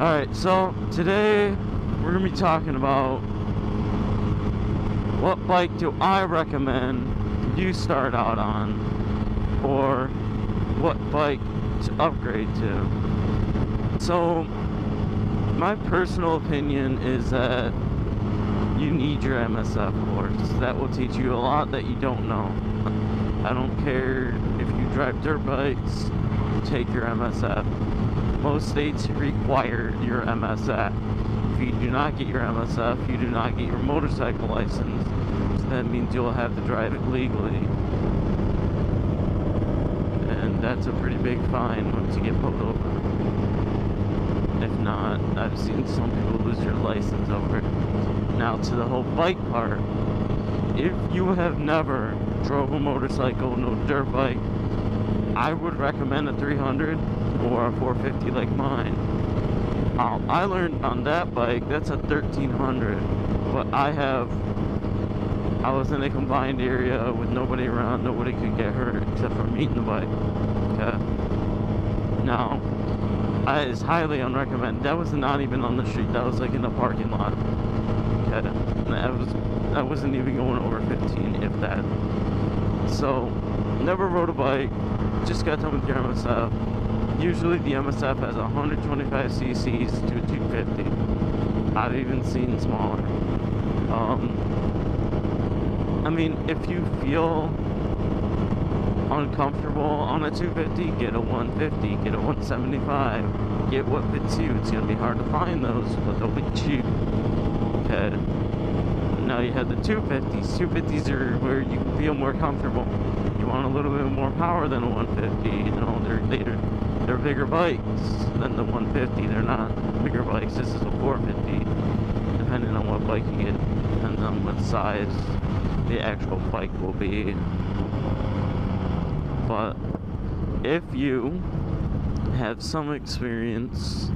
Alright, so today we're going to be talking about what bike do I recommend you start out on, or what bike to upgrade to. So my personal opinion is that you need your MSF course. That will teach you a lot that you don't know. I don't care if you drive dirt bikes, take your MSF. Most states require your MSF. If you do not get your MSF, you do not get your motorcycle license. So that means you'll have to drive it legally. And that's a pretty big fine once you get pulled over. If not, I've seen some people lose their license over it. Now to the whole bike part. If you have never drove a motorcycle, no dirt bike, I would recommend a 300 or a 450 like mine. I learned on that bike, that's a 1300, but I was in a combined area with nobody around, nobody could get hurt except for me and the bike. Okay. Now, it's highly unrecommended. That was not even on the street, that was like in the parking lot. Okay. I wasn't even going over 15, if that. So, never rode a bike, just got done with your MSF. Usually the MSF has 125 cc's to 250. I've even seen smaller. I mean, if you feel uncomfortable on a 250, get a 150, get a 175, get what fits you. It's going to be hard to find those, but they'll be cheap. Okay. Now you have the 250s. 250s are where you can feel more comfortable. You want a little bit more power than a 150. You know, they're bigger bikes than the 150. They're not bigger bikes. This is a 450. Depending on what bike you get, depends on what size the actual bike will be. But if you have some experience,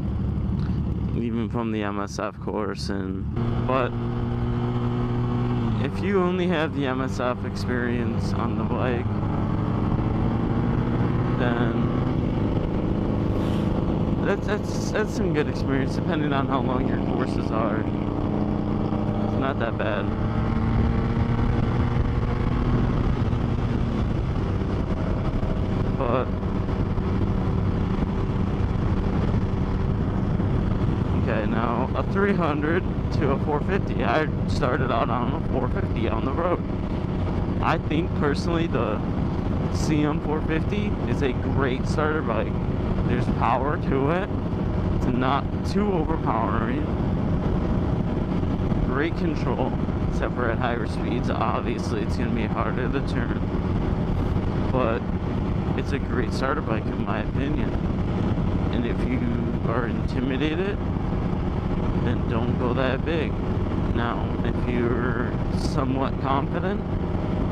even from the MSF course, but if you only have the MSF experience on the bike, then that's some good experience, depending on how long your courses are. It's not that bad. But okay, now a 300 to a 450. I started out on a 450 on the road. I think personally the CM 450 is a great starter bike. There's power to it. It's not too overpowering. Great control, except for at higher speeds. Obviously, it's going to be harder to turn. But it's a great starter bike in my opinion. And if you are intimidated, then don't go that big. Now, if you're somewhat confident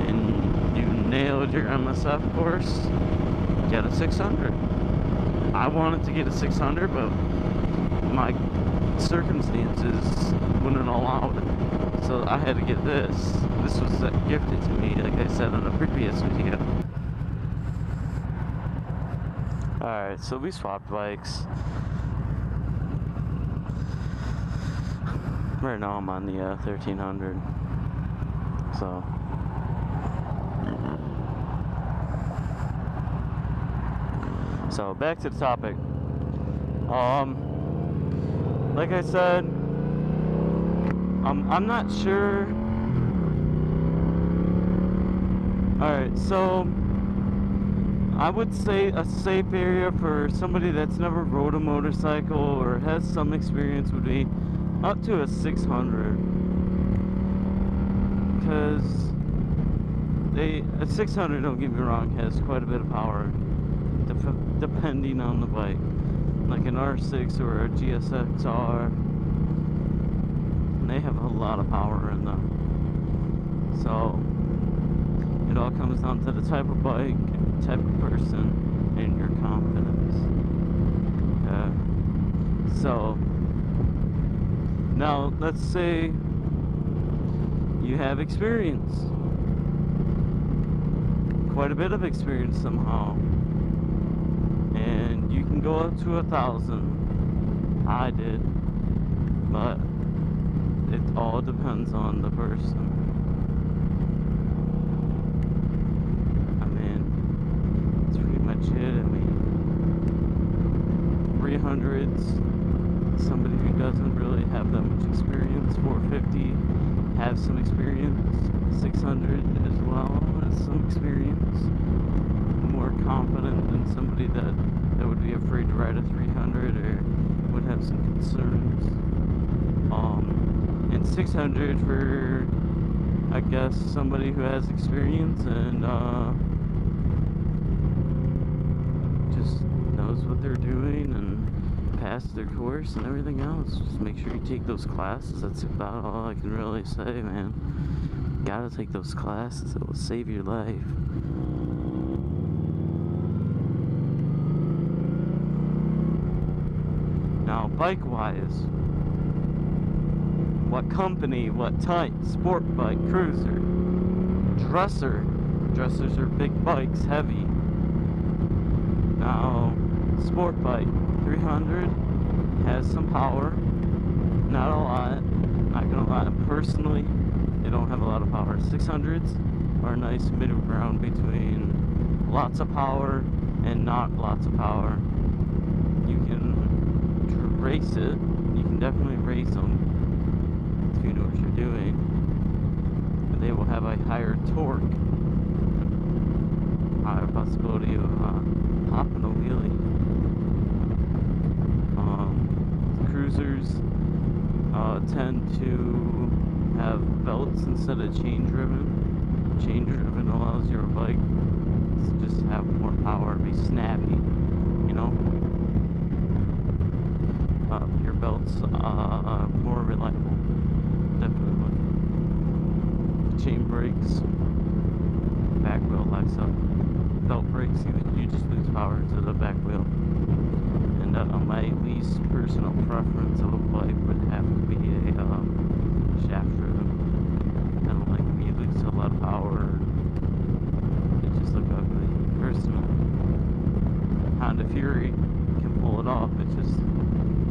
and you nailed your MSF course, get a 600. I wanted to get a 600, but my circumstances wouldn't allow it. So I had to get this. This was gifted to me, like I said in a previous video. Alright, so we swapped bikes. Right now I'm on the 1300. So back to the topic. Like I said, I'm not sure. Alright, so I would say a safe area for somebody that's never rode a motorcycle or has some experience would be up to a 600. Because a 600, don't get me wrong, has quite a bit of power. Depending on the bike, like an R6 or a GSX-R, they have a lot of power in them. So it all comes down to the type of bike, type of person, and your confidence. Okay. So now let's say you have experience, quite a bit of experience somehow, and you can go up to 1,000. I did, but it all depends on the person. I mean, that's pretty much it. I mean, 300s, somebody who doesn't really have that much experience. 450, have some experience. 600 as well has some experience. More confident than somebody that would be afraid to ride a 300 or would have some concerns. And 600 for, I guess, somebody who has experience and just knows what they're doing and passed their course and everything else. Just make sure you take those classes. That's about all I can really say, man. You gotta take those classes. It will save your life. Now, bike-wise, what company, what type? Sport bike, cruiser, dresser. Dressers are big bikes, heavy. Now, sport bike, 300 has some power, not a lot. Not gonna lie, personally, they don't have a lot of power. 600s are a nice middle ground between lots of power and not lots of power. You can race it. You can definitely race them if you know what you're doing. But they will have a higher torque, higher possibility of popping a wheelie. Cruisers tend to have belts instead of chain driven. Chain driven allows your bike to just have more power, be snappy, you know. Your belts are more reliable, definitely. Chain brakes, back wheel locks up. Belt brakes, you just lose power to the back wheel. And my least personal preference of a bike would have to be a shaft driven. I don't like when you lose a lot of power. It just look ugly. Personally, Honda Fury can pull it off. It just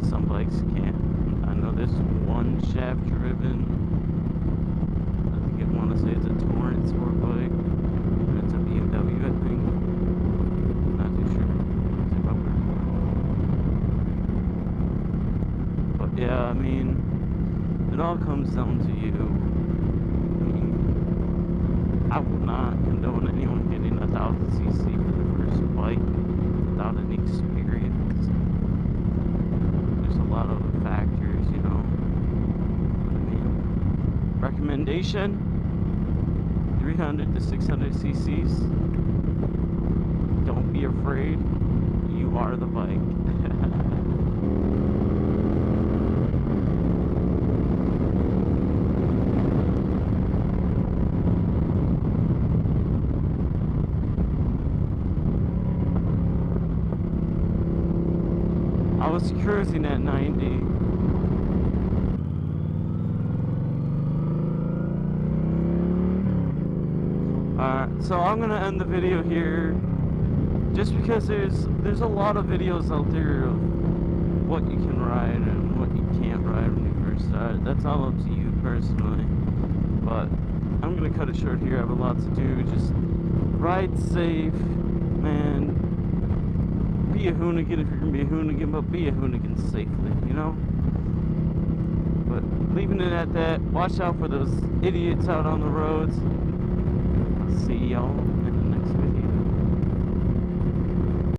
some bikes can't. I know there's one shaft driven, I think I want to say it's a Torrent sport bike, and it's a BMW, I think. Not too sure. But yeah, I mean, it all comes down to you. I mean, I would not condone anyone getting 1,000cc for the first bike without any experience. A lot of factors, you know. I mean, recommendation: 300 to 600 cc's. Don't be afraid. You are the bike. I was cruising at 90. Alright, so I'm gonna end the video here just because there's a lot of videos out there of what you can ride and what you can't ride when you first start. That's all up to you personally. But I'm gonna cut it short here. I have a lot to do. Just ride safe, man. Be a hoonigan if you're gonna be a hoonigan, but be a hoonigan safely, you know? But leaving it at that, watch out for those idiots out on the roads. I'll see y'all